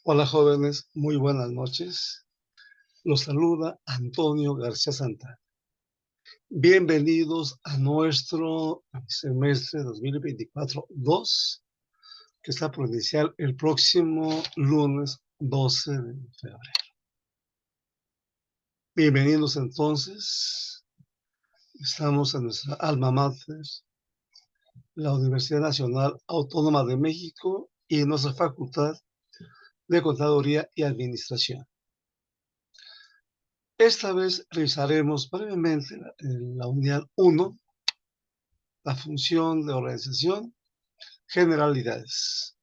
Hola jóvenes, muy buenas noches. Los saluda Antonio García Santana. Bienvenidos a nuestro semestre 2024-2, que está por iniciar el próximo lunes 12 de febrero. Bienvenidos entonces. Estamos en nuestra alma mater, la Universidad Nacional Autónoma de México, y en nuestra Facultad de Contaduría y Administración. Esta vez revisaremos brevemente la unidad 1, la función de organización, generalidades.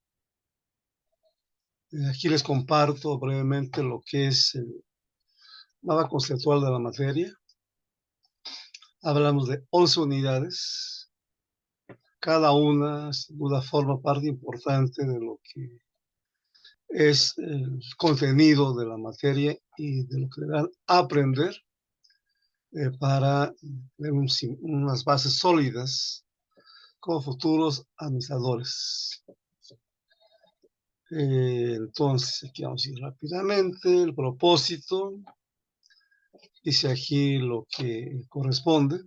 Aquí les comparto brevemente lo que es el mapa conceptual de la materia. Hablamos de 11 unidades. Cada una, sin duda, forma parte importante de lo que es el contenido de la materia y de lo que deberán aprender para tener unas bases sólidas como futuros administradores. Entonces, aquí vamos a ir rápidamente. El propósito, dice aquí lo que corresponde.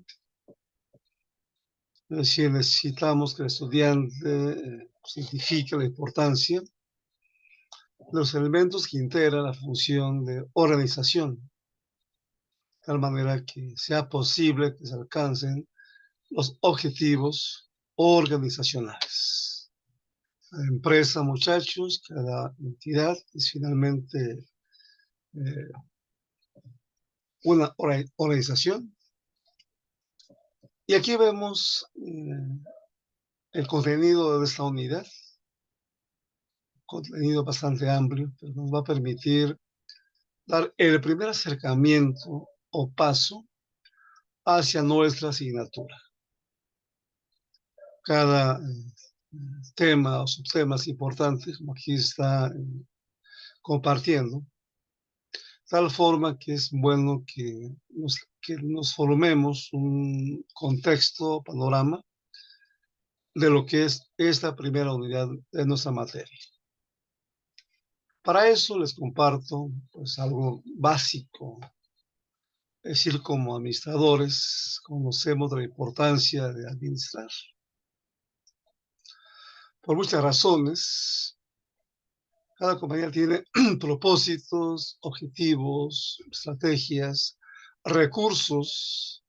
Es decir, necesitamos que el estudiante identifique la importancia de los elementos que integran la función de organización, de tal manera que sea posible que se alcancen los objetivos organizacionales. La empresa, muchachos, cada entidad es finalmente una organización. Y aquí vemos el contenido de esta unidad, contenido bastante amplio, que nos va a permitir dar el primer acercamiento o paso hacia nuestra asignatura. Cada tema o subtemas importantes, como aquí está compartiendo, tal forma que es bueno que nos formemos un contexto, panorama de lo que es esta primera unidad de nuestra materia. Para eso les comparto pues algo básico, es decir, como administradores conocemos la importancia de administrar. Por muchas razones, cada compañía tiene propósitos, objetivos, estrategias, recursos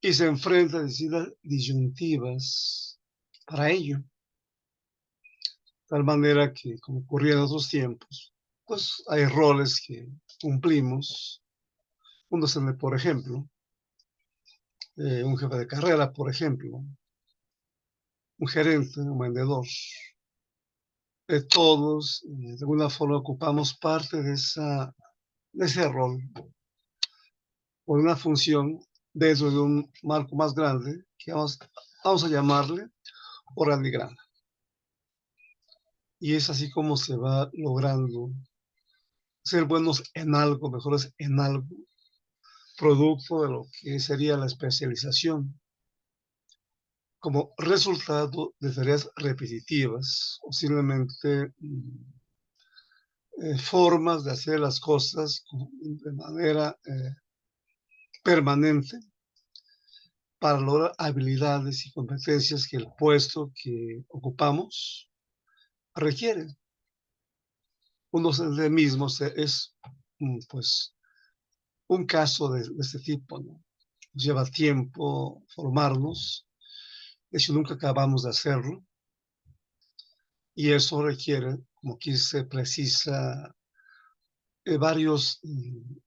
y se enfrenta a distintas disyuntivas para ello. De tal manera que, como ocurría en otros tiempos, pues hay roles que cumplimos. Uno es el de, por ejemplo, un jefe de carrera, por ejemplo, un gerente, un vendedor. Todos, de alguna forma, ocupamos parte de ese rol o una función dentro de un marco más grande que vamos a llamarle organigrama. Y es así como se va logrando ser buenos en algo, mejores en algo, producto de lo que sería la especialización, como resultado de tareas repetitivas o simplemente formas de hacer las cosas de manera permanente para lograr habilidades y competencias que el puesto que ocupamos requiere. Uno de mismos es pues un caso de este tipo, ¿no? Lleva tiempo formarnos, de hecho nunca acabamos de hacerlo, y eso requiere, como aquí se precisa, varios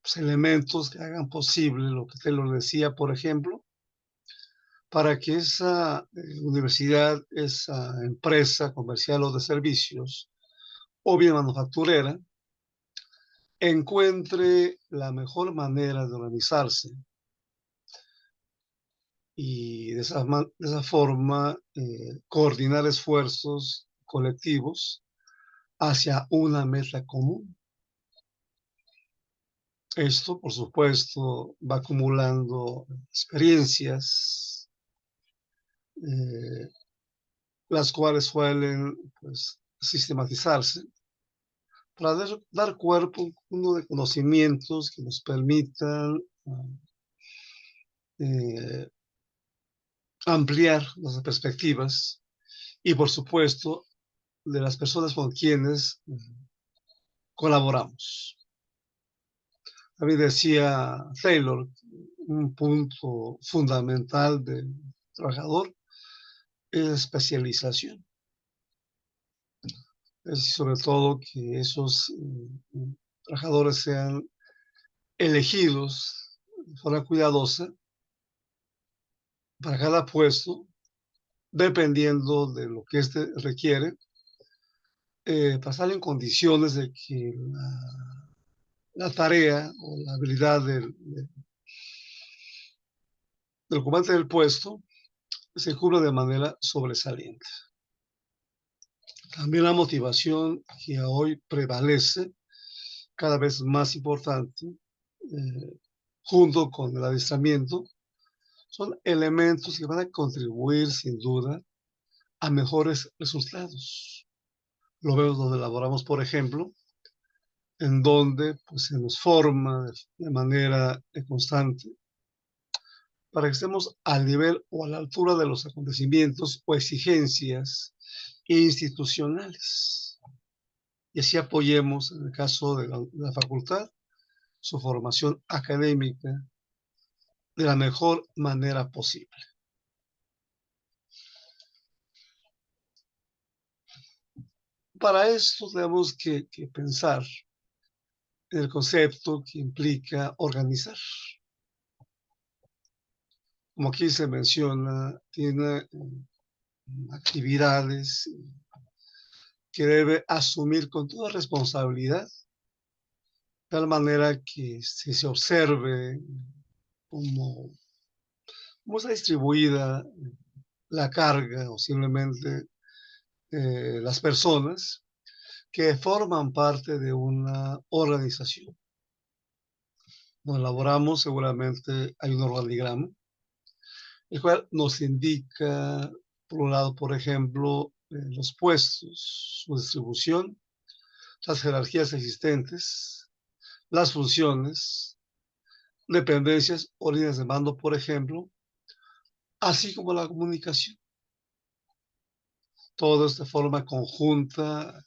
pues, elementos que hagan posible lo que te lo decía, por ejemplo, para que esa universidad, esa empresa comercial o de servicios, o bien manufacturera, encuentre la mejor manera de organizarse y de esa forma coordinar esfuerzos colectivos hacia una meta común. Esto, por supuesto, va acumulando experiencias, las cuales suelen pues, sistematizarse para dar cuerpo a uno de conocimientos que nos permitan eh, ampliar nuestras perspectivas y, por supuesto, de las personas con quienes colaboramos. A mí decía Taylor, un punto fundamental del trabajador es la especialización. Es sobre todo que esos trabajadores sean elegidos de forma cuidadosa para cada puesto, dependiendo de lo que éste requiere, pasar en condiciones de que la tarea o la habilidad del ocupante del puesto se cumpla de manera sobresaliente. También la motivación que hoy prevalece, cada vez más importante, junto con el adiestramiento, son elementos que van a contribuir sin duda a mejores resultados. Lo vemos donde elaboramos, por ejemplo, en donde pues, se nos forma de manera constante para que estemos al nivel o a la altura de los acontecimientos o exigencias institucionales. Y así apoyemos, en el caso de la facultad, su formación académica de la mejor manera posible. Para esto tenemos que pensar en el concepto que implica organizar. Como aquí se menciona, tiene actividades que debe asumir con toda responsabilidad, de tal manera que se observe cómo está distribuida la carga o simplemente las personas que forman parte de una organización. Cuando elaboramos, seguramente hay un organigrama, el cual nos indica, por un lado, por ejemplo, los puestos, su distribución, las jerarquías existentes, las funciones, dependencias o líneas de mando, por ejemplo, así como la comunicación. Todo esto de forma conjunta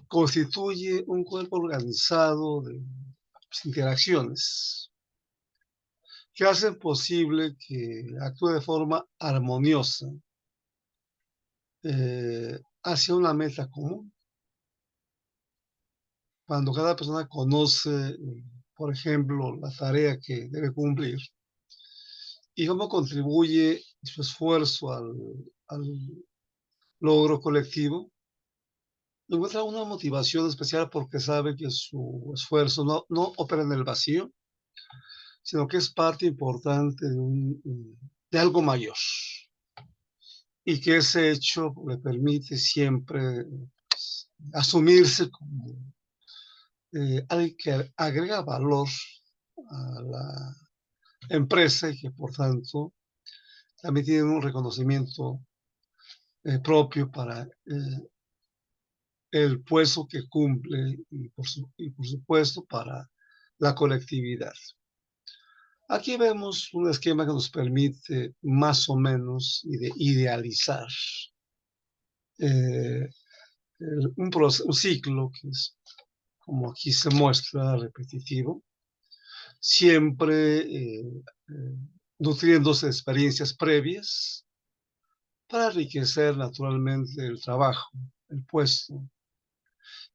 constituye un cuerpo organizado de interacciones que hacen posible que actúe de forma armoniosa hacia una meta común. Cuando cada persona conoce, por ejemplo, la tarea que debe cumplir y cómo contribuye su esfuerzo al logro colectivo, encuentra una motivación especial porque sabe que su esfuerzo no opera en el vacío, sino que es parte importante de algo mayor y que ese hecho le permite siempre pues, asumirse como alguien que agrega valor a la empresa y que por tanto también tiene un reconocimiento propio para el puesto que cumple y por supuesto para la colectividad. Aquí vemos un esquema que nos permite más o menos idealizar eh, un ciclo que es, como aquí se muestra, repetitivo, siempre nutriéndose de experiencias previas para enriquecer naturalmente el trabajo, el puesto,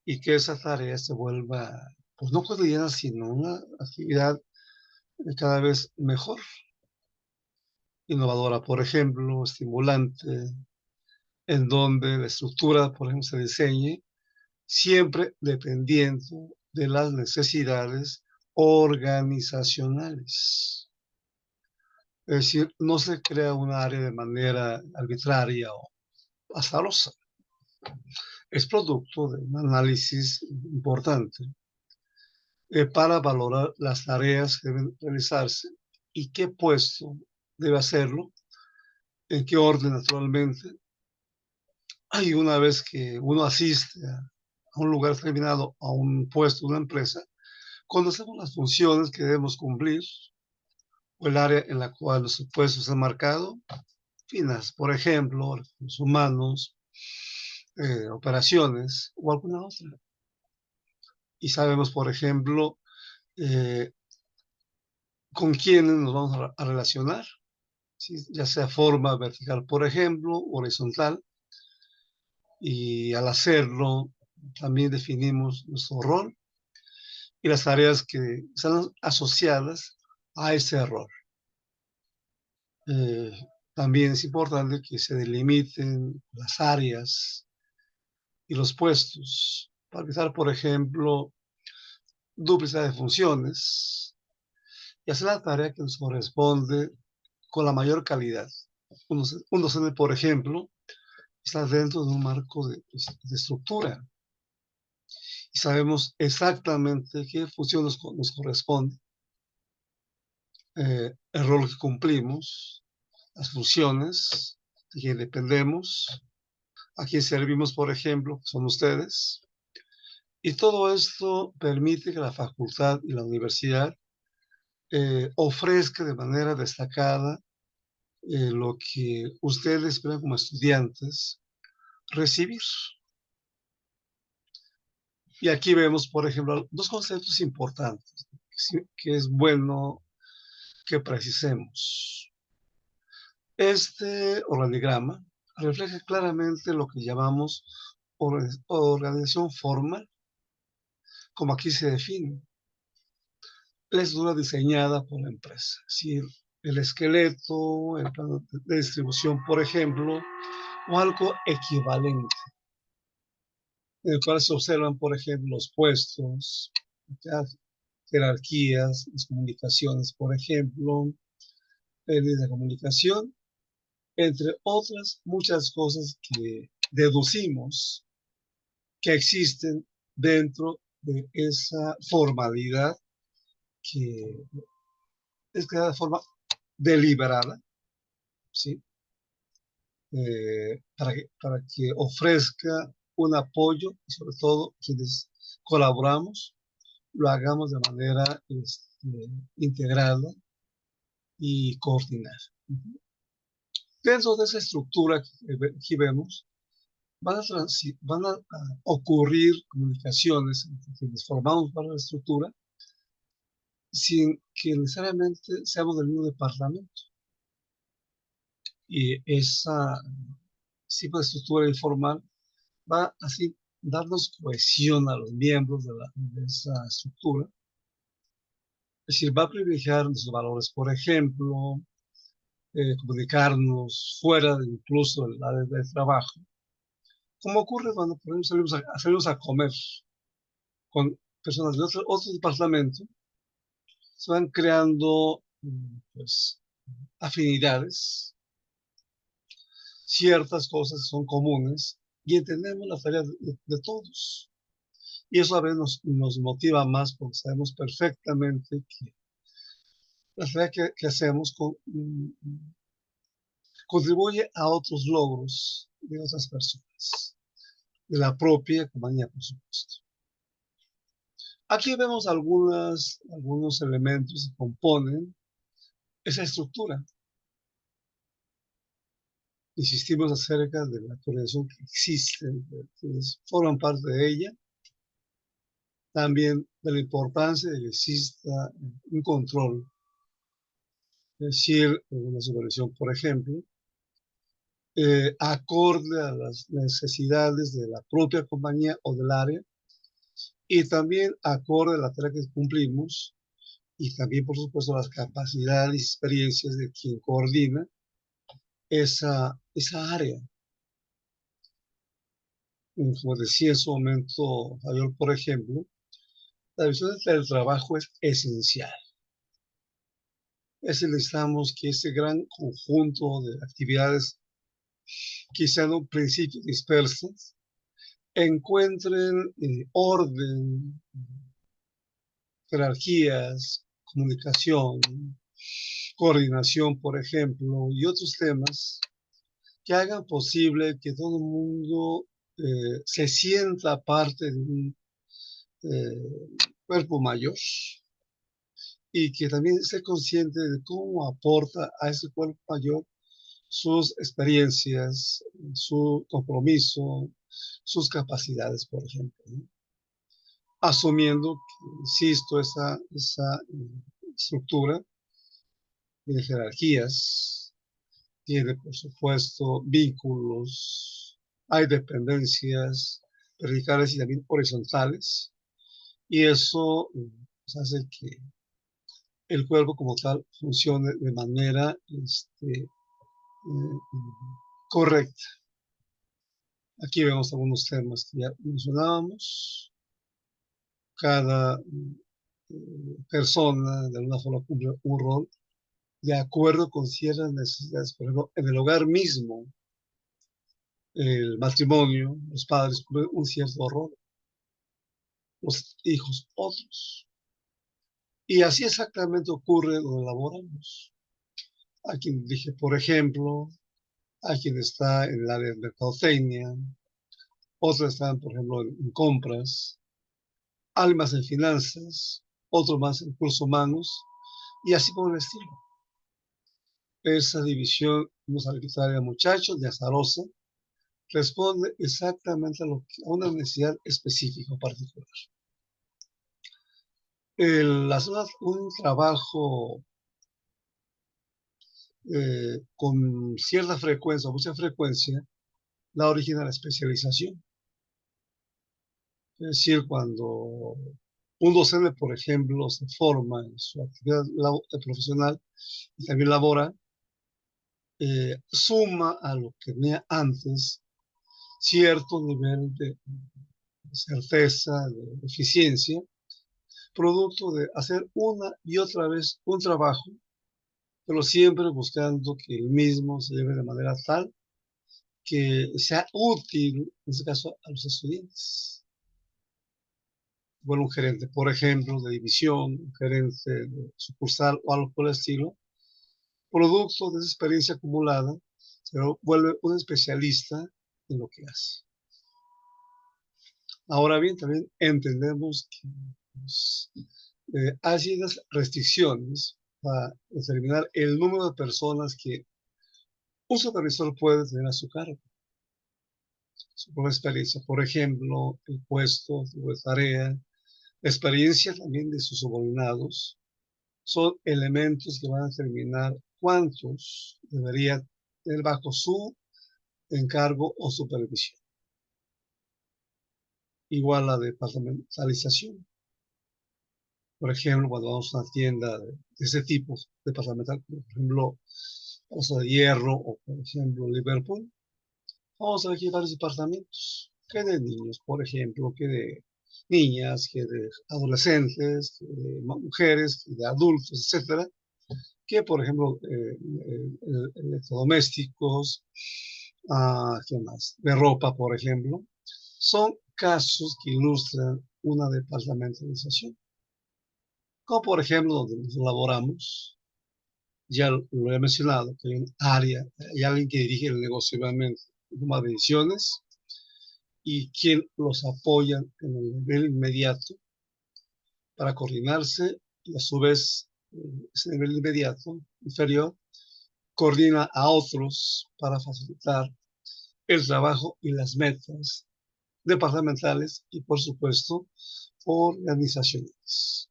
y que esa tarea se vuelva, pues no cotidiana, sino una actividad cada vez mejor, innovadora, por ejemplo, estimulante, en donde la estructura, por ejemplo, se diseñe siempre dependiendo de las necesidades organizacionales. Es decir, no se crea un área de manera arbitraria o azarosa. Es producto de un análisis importante para valorar las tareas que deben realizarse y qué puesto debe hacerlo, en qué orden naturalmente. Y una vez que uno asiste a un lugar determinado, a un puesto de una empresa, conocemos las funciones que debemos cumplir o el área en la cual nuestro puesto está marcado, finas, por ejemplo, recursos humanos, operaciones o alguna otra. Y sabemos, por ejemplo, eh, con quiénes nos vamos a relacionar, ¿sí? Ya sea forma vertical, por ejemplo, horizontal, y al hacerlo también definimos nuestro rol y las tareas que están asociadas a ese rol. Eh, También es importante que se delimiten las áreas y los puestos para evitar, por ejemplo, duplicidad de funciones y hacer la tarea que nos corresponde con la mayor calidad. Un docente, por ejemplo, está dentro de un marco de estructura y sabemos exactamente qué función nos corresponde, el rol que cumplimos, las funciones de quien dependemos, a quien servimos, por ejemplo, que son ustedes. Y todo esto permite que la facultad y la universidad ofrezca de manera destacada lo que ustedes esperan como estudiantes recibir. Y aquí vemos, por ejemplo, dos conceptos importantes que es bueno que precisemos. Este organigrama refleja claramente lo que llamamos organización formal, como aquí se define, la estructura diseñada por la empresa. Es decir, el esqueleto, el plano de distribución, por ejemplo, o algo equivalente, en el cual se observan, por ejemplo, los puestos, las jerarquías, las comunicaciones, por ejemplo, el de comunicación, entre otras muchas cosas que deducimos que existen dentro de esa formalidad que es creada de forma deliberada, ¿sí? Para que ofrezca un apoyo y sobre todo quienes colaboramos lo hagamos de manera integrada y coordinada. Dentro de esa estructura que aquí vemos, van a ocurrir comunicaciones entre quienes formamos parte de la estructura sin que necesariamente seamos del mismo departamento. Y esa tipo de estructura informal va así darnos cohesión a los miembros de esa estructura. Es decir, va a privilegiar nuestros valores, por ejemplo, comunicarnos fuera incluso del área de trabajo, como ocurre cuando por ejemplo, salimos a comer con personas de otro departamento, se van creando pues, afinidades, ciertas cosas son comunes y entendemos la tarea de todos. Y eso a veces nos motiva más porque sabemos perfectamente que la tarea que hacemos contribuye a otros logros de otras personas, de la propia compañía, por supuesto. Aquí vemos algunos elementos que componen esa estructura. Insistimos acerca de la coordinación que existe, de quienes forman parte de ella, también de la importancia de que exista un control, es decir, una supervisión, por ejemplo, acorde a las necesidades de la propia compañía o del área y también acorde a la tarea que cumplimos y también, por supuesto, las capacidades y experiencias de quien coordina esa área. Como decía en su momento Javier, por ejemplo, la visión del trabajo es esencial. Necesitamos que ese gran conjunto de actividades, quizá en un principio dispersas, encuentren orden, jerarquías, comunicación, coordinación, por ejemplo, y otros temas que hagan posible que todo el mundo se sienta parte de un cuerpo mayor y que también esté consciente de cómo aporta a ese cuerpo mayor sus experiencias, su compromiso, sus capacidades, por ejemplo, ¿no? Asumiendo que, insisto, esa estructura de jerarquías tiene, por supuesto, vínculos, hay dependencias verticales y también horizontales, y eso pues, hace que el cuerpo como tal funcione de manera correcta. Aquí vemos algunos temas que ya mencionábamos. Cada persona de alguna forma cumple un rol de acuerdo con ciertas necesidades. Por ejemplo, en el hogar mismo, el matrimonio, los padres cumplen un cierto rol, los hijos otros. Y así exactamente ocurre donde laboramos. Hay quien dirige, por ejemplo, hay quien está en el área de mercadotecnia, otros están, por ejemplo, en compras, alguien más en finanzas, otros más en recursos humanos, y así por el estilo. Esa división no es arbitraria, muchachos, de azarosa, responde exactamente a una necesidad específica o particular. Hacer un trabajo con cierta frecuencia o mucha frecuencia da origen a la especialización. Es decir, cuando un docente, por ejemplo, se forma en su actividad profesional y también labora, suma a lo que tenía antes cierto nivel de certeza, de eficiencia, producto de hacer una y otra vez un trabajo, pero siempre buscando que el mismo se lleve de manera tal que sea útil, en este caso, a los estudiantes. Bueno, un gerente, por ejemplo, de división, un gerente de sucursal o algo por el estilo, producto de esa experiencia acumulada, se vuelve un especialista en lo que hace. Ahora bien, también entendemos que pues, hay ciertas restricciones para determinar el número de personas que un supervisor puede tener a su cargo, su propia experiencia. Por ejemplo, el puesto de tarea, la experiencia también de sus subordinados, son elementos que van a determinar cuántos debería tener bajo su encargo o supervisión. Igual la departamentalización. Por ejemplo, cuando vamos a una tienda de ese tipo departamental, por ejemplo, Casa de Hierro o, por ejemplo, Liverpool, vamos a ver que hay varios departamentos, que de niños, por ejemplo, que de niñas, que de adolescentes, que de mujeres, que de adultos, etcétera, que, por ejemplo, electrodomésticos, ¿qué más? De ropa, por ejemplo, son casos que ilustran una departamentalización. Como por ejemplo, donde nos laboramos, ya lo he mencionado, que hay un área, hay alguien que dirige el negocio, obviamente, toma decisiones y quien los apoya en el nivel inmediato para coordinarse y a su vez ese nivel inmediato, inferior, coordina a otros para facilitar el trabajo y las metas departamentales y, por supuesto, organizacionales.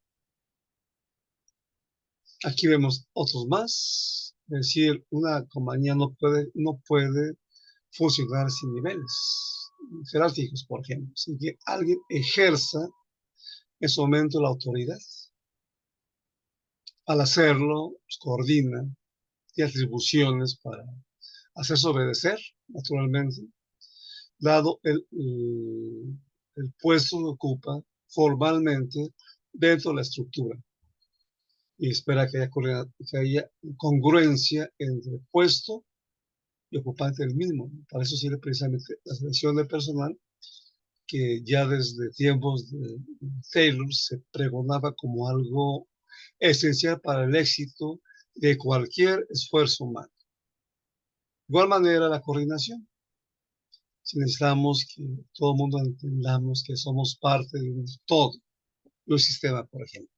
Aquí vemos otros más. Es decir, una compañía no puede funcionar sin niveles jerárquicos, por ejemplo, sin que alguien ejerza en su momento la autoridad. Al hacerlo, pues, coordina y atribuciones para hacerse obedecer, naturalmente, dado el puesto que ocupa formalmente dentro de la estructura. Y espera que haya congruencia entre puesto y ocupante del mismo. Para eso sirve precisamente la selección de personal, que ya desde tiempos de Taylor se pregonaba como algo esencial para el éxito de cualquier esfuerzo humano. De igual manera, la coordinación. Si necesitamos que todo el mundo entendamos que somos parte de un todo, de un sistema, por ejemplo,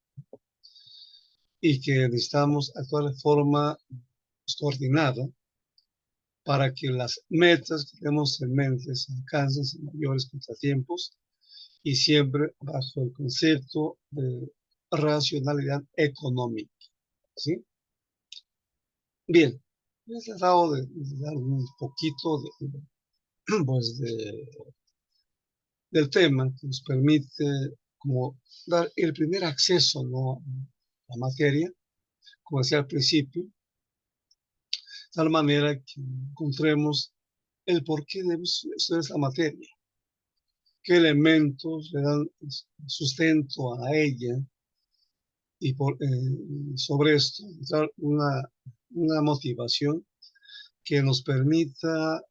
y que necesitamos actuar de forma coordinada para que las metas que tenemos en mente se alcancen sin mayores contratiempos y siempre bajo el concepto de racionalidad económica. ¿Sí? Bien, he tratado de dar un poquito pues del tema que nos permite como dar el primer acceso, ¿no?, a la materia, como decía al principio, de tal manera que encontremos el por qué debemos estudiar esta materia, qué elementos le dan sustento a ella y sobre esto dar una motivación que nos permita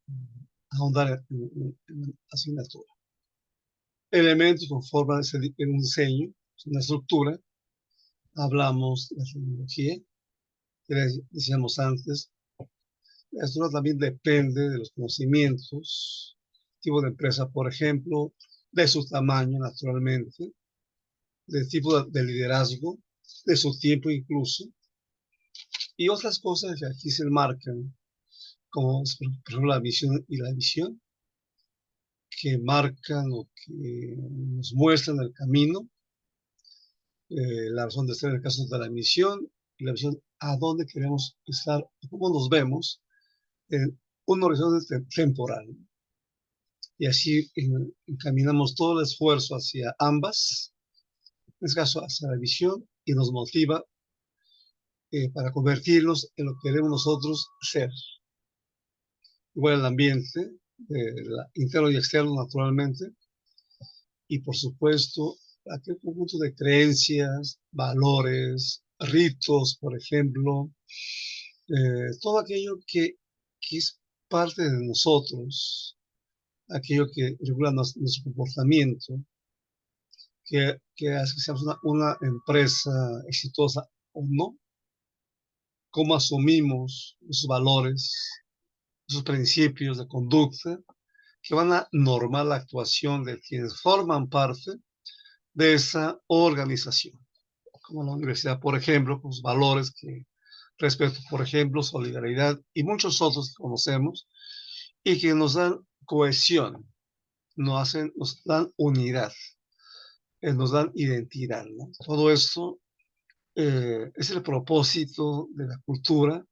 ahondar en la asignatura. Elementos que conforman un diseño, una estructura. Hablamos de la tecnología, que decíamos antes. La estructura también depende de los conocimientos, tipo de empresa, por ejemplo, de su tamaño, naturalmente, del tipo de liderazgo, de su tiempo incluso, y otras cosas que aquí se enmarcan, como por ejemplo la misión y la visión, que marcan o que nos muestran el camino, la razón de ser en el caso de la misión y la visión, a dónde queremos estar, cómo nos vemos en un horizonte temporal. Y así encaminamos todo el esfuerzo hacia ambas, en este caso hacia la visión, y nos motiva para convertirnos en lo que queremos nosotros ser. Igual el ambiente, interno y externo, naturalmente, y por supuesto, aquel conjunto de creencias, valores, ritos, por ejemplo, todo aquello que es parte de nosotros, aquello que regula nuestro comportamiento, que hace que seamos una empresa exitosa o no, cómo asumimos esos valores, esos principios de conducta que van a normar la actuación de quienes forman parte de esa organización, como la universidad, por ejemplo, con sus valores que respeto, por ejemplo, solidaridad y muchos otros que conocemos y que nos dan cohesión, nos dan unidad, nos dan identidad, ¿no? Todo esto es el propósito de la cultura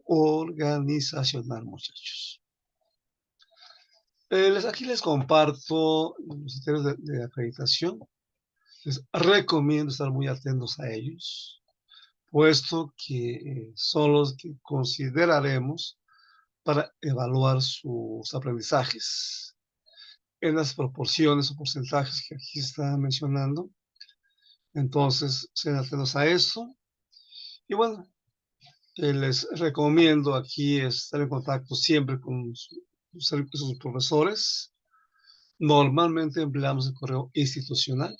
organizacional, muchachos. Aquí les comparto los criterios de acreditación. Les recomiendo estar muy atentos a ellos, puesto que son los que consideraremos para evaluar sus aprendizajes en las proporciones o porcentajes que aquí está mencionando. Entonces, sean atentos a eso. Y bueno, les recomiendo aquí estar en contacto siempre con sus profesores. Normalmente empleamos el correo institucional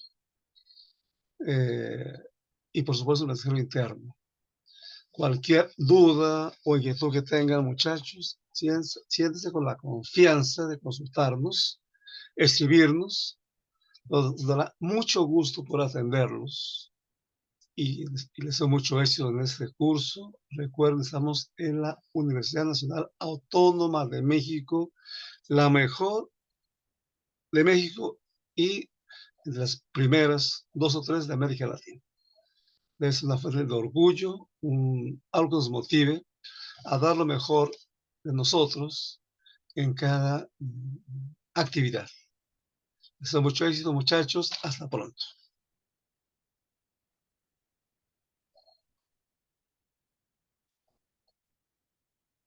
eh, y por supuesto el mensaje interno. Cualquier duda o inquietud que tengan, muchachos, siéntense con la confianza de consultarnos, escribirnos. Nos dará mucho gusto por atenderlos y les deseo mucho éxito en este curso. Recuerden, estamos en la Universidad Nacional Autónoma de México, la mejor de México y de las primeras 2 o 3 de América Latina. Es una fuente de orgullo, algo que nos motive a dar lo mejor de nosotros en cada actividad. Les deseo mucho éxito, muchachos. Hasta pronto.